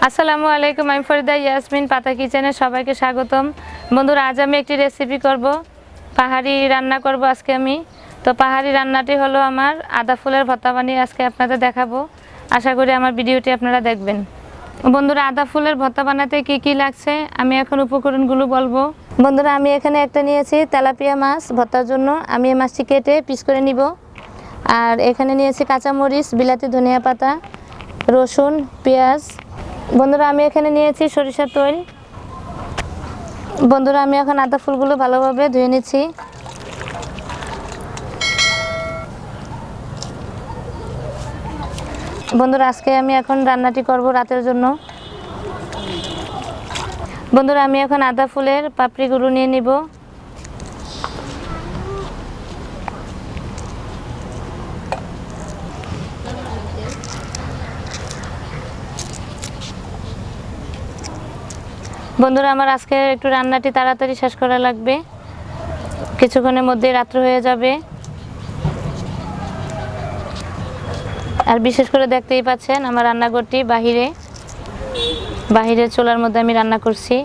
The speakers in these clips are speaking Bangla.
আসসালামু আলাইকুম, আমি ফরিদা ইয়াসমিন, পাতা কিচেনে সবাইকে স্বাগতম। বন্ধুরা, আজ আমি একটি রেসিপি করব, পাহাড়ি রান্না করব আজকে আমি। তো পাহাড়ি রান্নাটি হলো আমার আদা ফুলের ভর্তা বানিয়ে আজকে আপনাদের দেখাবো। আশা করি আমার ভিডিওটি আপনারা দেখবেন। বন্ধুরা, আদা ফুলের ভর্তা বানাতে কি কি লাগছে আমি এখন উপকরণগুলো বলবো। বন্ধুরা, আমি এখানে একটা নিয়েছি তেলাপিয়া মাছ ভর্তার জন্য। আমি এই মাছটি কেটে পিস করে নিব। আর এখানে নিয়েছি কাঁচামরিচ, বিলাতি ধনিয়া পাতা, রসুন, পেঁয়াজ। বন্ধুরা, আমি এখানে নিয়েছি সরিষার তেল। বন্ধুরা, আমি এখন আদা ফুলগুলো ভালোভাবে ধুয়ে নিচ্ছি। বন্ধুরা, আজকে আমি এখন রান্নাটি করব রাতের জন্য। বন্ধুরা, আমি এখন আদা ফুলের পাপড়িগুলো নিয়ে নিব। বন্ধুরা, আমার আজকে একটু রান্নাটি তাড়াতাড়ি শেষ করা লাগবে, কিছুক্ষণের মধ্যে রাত্র হয়ে যাবে। আর বিশেষ করে দেখতেই পাচ্ছেন আমার রান্নাঘরটি বাহিরে চুলার মধ্যে আমি রান্না করছি।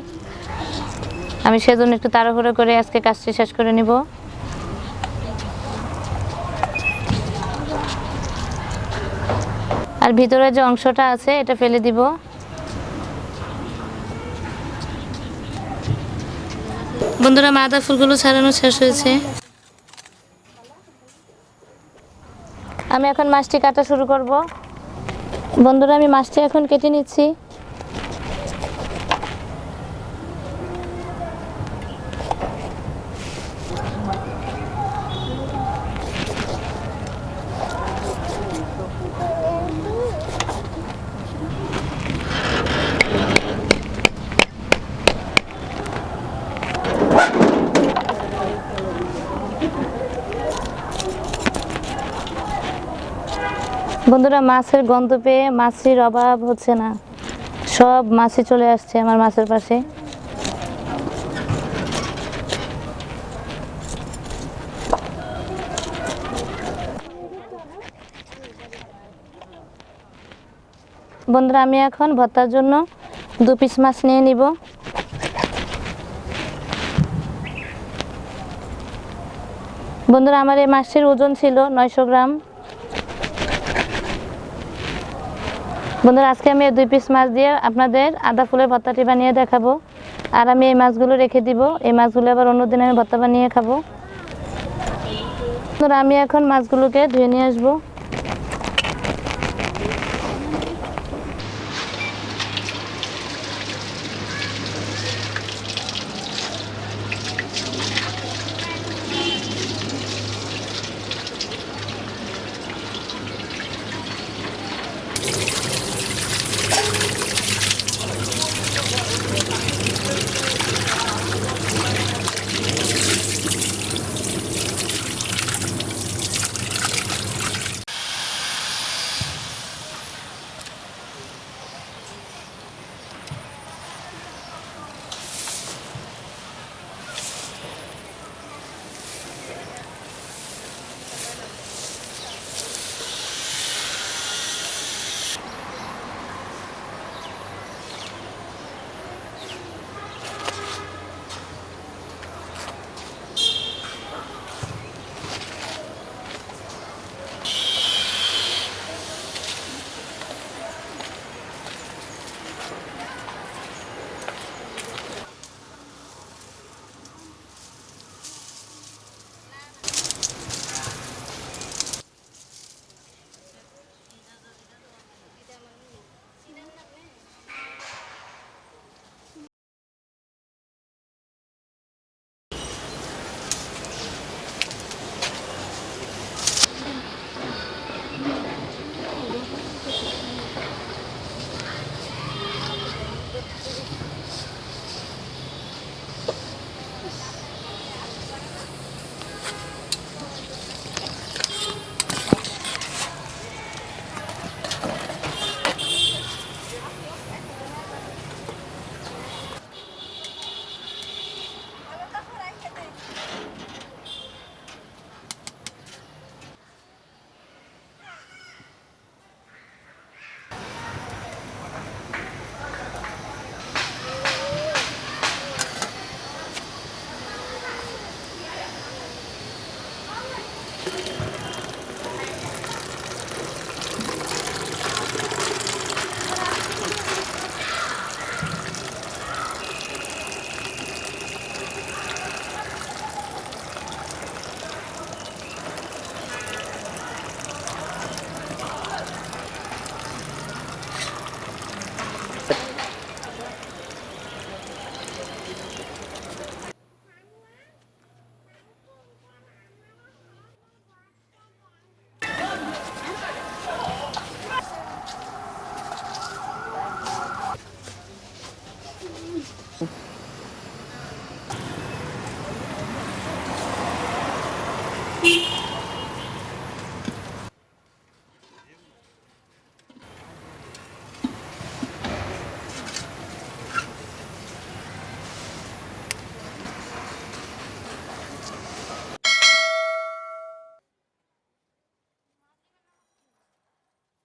আমি সেজন্য একটু তাড়াহুড়ো করে আজকে কাজটি শেষ করে নিব। আর ভিতরে যে অংশটা আছে এটা ফেলে দিব। বন্ধুরা, আদা ফুলগুলো ছাড়ানো শেষ হয়েছে। আমি এখন মাছটি কাটা শুরু করব। বন্ধুরা, আমি মাছটি এখন কেটে নিচ্ছি। বন্ধুরা, মাছের গন্ধ পেয়ে মাছির অভাব হচ্ছে না, সব মাছি চলে আসছে আমার মাছের পাশে। বন্ধুরা, আমি এখন ভর্তার জন্য 2 পিস মাছ নিয়ে নিব। বন্ধুরা, আমার এই মাছটির ওজন ছিল 900 গ্রাম। বন্ধুরা, আজকে আমি 2 পিস মাছ দিয়ে আপনাদের আদা ফুলের ভর্তাটি বানিয়ে দেখাবো। আর আমি এই মাছগুলো রেখে দিব, এই মাছগুলো আবার অন্যদিন আমি ভর্তা বানিয়ে খাবো। বন্ধুরা, আমি এখন মাছগুলোকে ধুয়ে নিয়ে আসবো।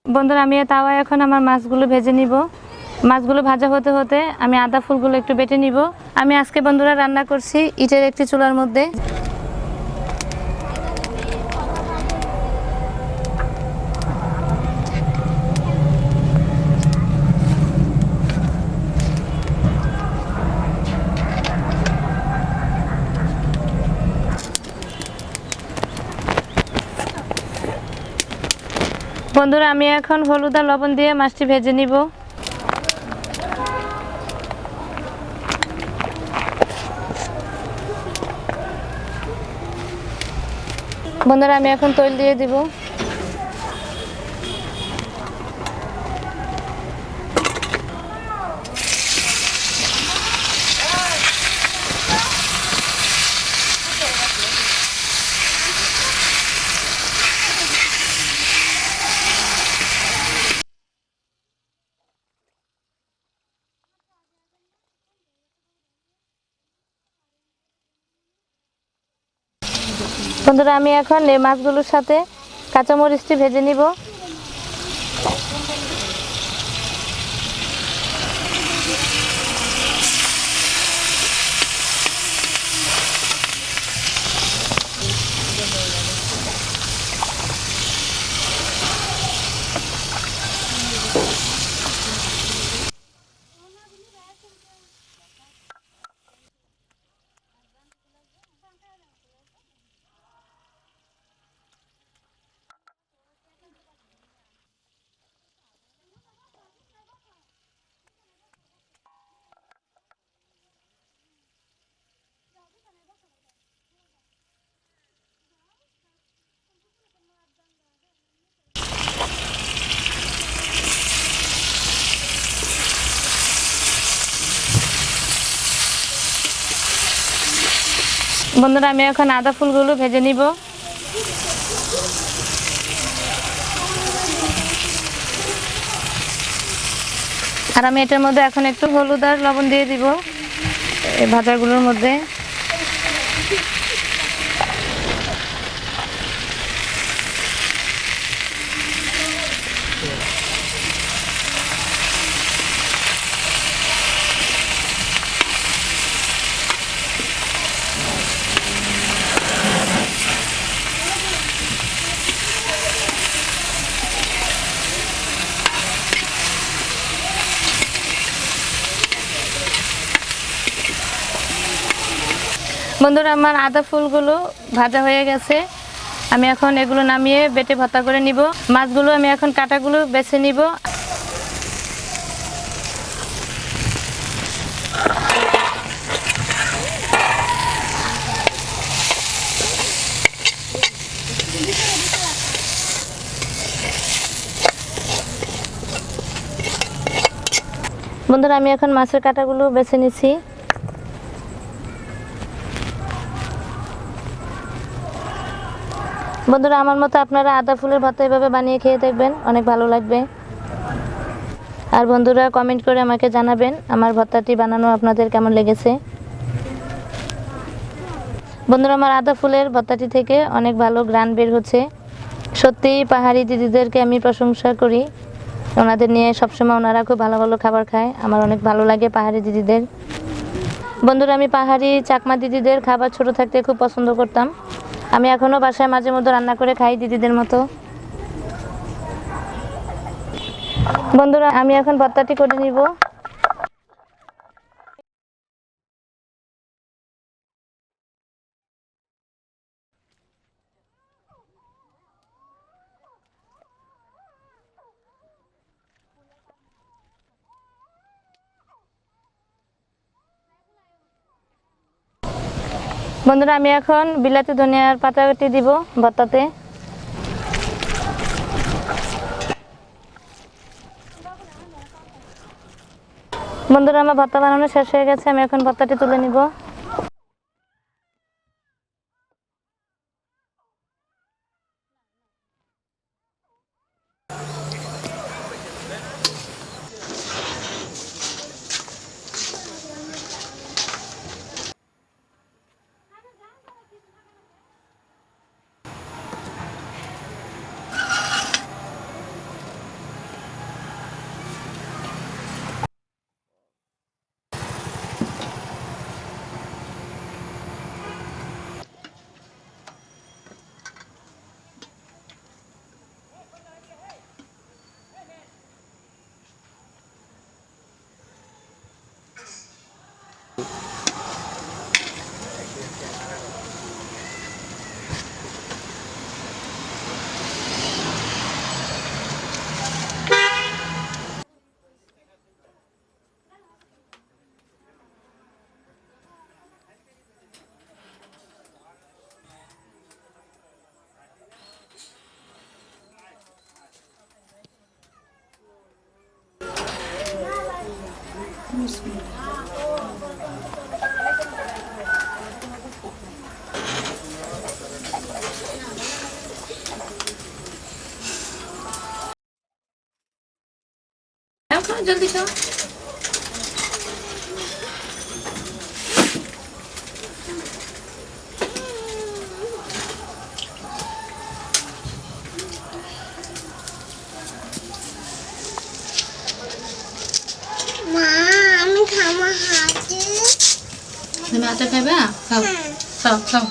বন্ধুরা আমি তাওয়ায় এখন আমার মাছগুলো ভেজে নিব। মাছগুলো ভাজা হতে হতে আমি আদা ফুলগুলো একটু বেটে নিব। আমি আজকে বন্ধুরা রান্না করছি ইটের একটি চুলার মধ্যে। বন্ধুরা আমি এখন হলুদ আর লবণ দিয়ে মাছটি ভেজে নিব। বন্ধুরা আমি এখন তেল দিয়ে দিব। বন্ধুরা আমি এখন এই মাছগুলোর সাথে কাঁচামরিচটি ভেজে নিব। বন্ধুরা আমি এখন আদা ফুলগুলো ভেজে নিব। আর আমি এটার মধ্যে এখন একটু হলুদ আর লবণ দিয়ে দিব এই ভাজাগুলোর মধ্যে। বন্ধুরা আমার আদা ফুলগুলো ভাজা হয়ে গেছে। আমি এখন এগুলো নামিয়ে বেটে ভর্তা করে নিব। মাছগুলো আমি এখন কাটাগুলো বেছে নিব। বন্ধুরা আমি এখন মাছের কাটাগুলো বেছে নিচ্ছি। বন্ধুরা আমার মতো আপনারা আদা ফুলের ভর্তা এভাবে বানিয়ে খেয়ে দেখবেন, অনেক ভালো লাগবে। আর বন্ধুরা কমেন্ট করে আমাকে জানাবেন আমার ভর্তাটি বানানো আপনাদের কেমন লেগেছে। বন্ধুরা আমার আদা ফুলের ভর্তাটি থেকে অনেক ভালো ঘ্রাণ বের হচ্ছে। সত্যি পাহাড়ি দিদিদেরকে আমি প্রশংসা করি। ওনাদের নিয়ে সবসময় ওনারা খুব ভালো ভালো খাবার খায়। আমার অনেক ভালো লাগে পাহাড়ি দিদিদের। বন্ধুরা আমি পাহাড়ি চাকমা দিদিদের খাবার ছোট থাকতে খুব পছন্দ করতাম। আমি এখনও বাসায় মাঝে মধ্যে রান্না করে খাই দিদিদের মতো। বন্ধুরা আমি এখন ভর্তাটি করে নিব। বন্ধুরা আমি এখন বিলাতি ধনিয়ার পাতাটি দিব ভর্তাতে। বন্ধুরা আমার ভর্তা বানানো শেষ হয়ে গেছে। আমি এখন ভর্তাটি তুলে নিব। জলদি খাও। মা আমি খামা হাতে তুমি হাতে খাবে? খাও খাও খাও।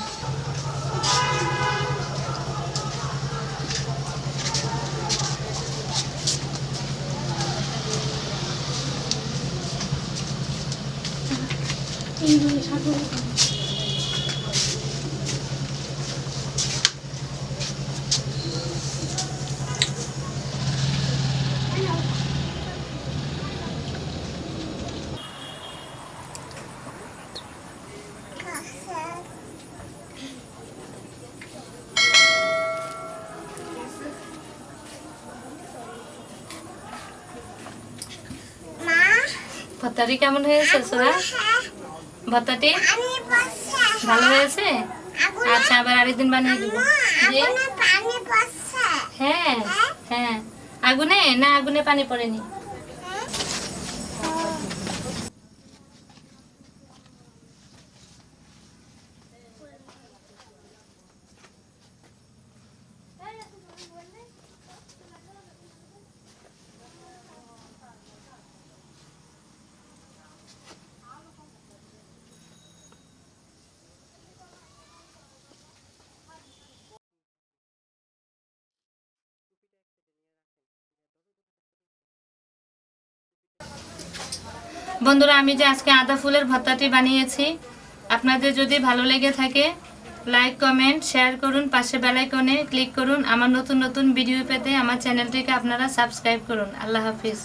মা ভর্তাটি কেমন হয়েছে সোরা? ভর্তাটি আমি বসে ভালো হয়েছে? আগুনে আচ্ছা, আবার আরেকদিন বানিয়ে দেবো। জি আগুনে পানি বসে হ্যাঁ হ্যাঁ। আগুনে না, আগুনে পানি পড়েনি। বন্ধুরা, আমি যে আজকে আদা ফুলের ভর্তাটি বানিয়েছি, আপনাদের যদি ভালো লেগে থাকে লাইক কমেন্ট শেয়ার করুন, পাশে বেল আইকনে ক্লিক করুন। আমার নতুন নতুন ভিডিও পেতে আমার চ্যানেলটিকে আপনারা সাবস্ক্রাইব করুন। আল্লাহ হাফিজ।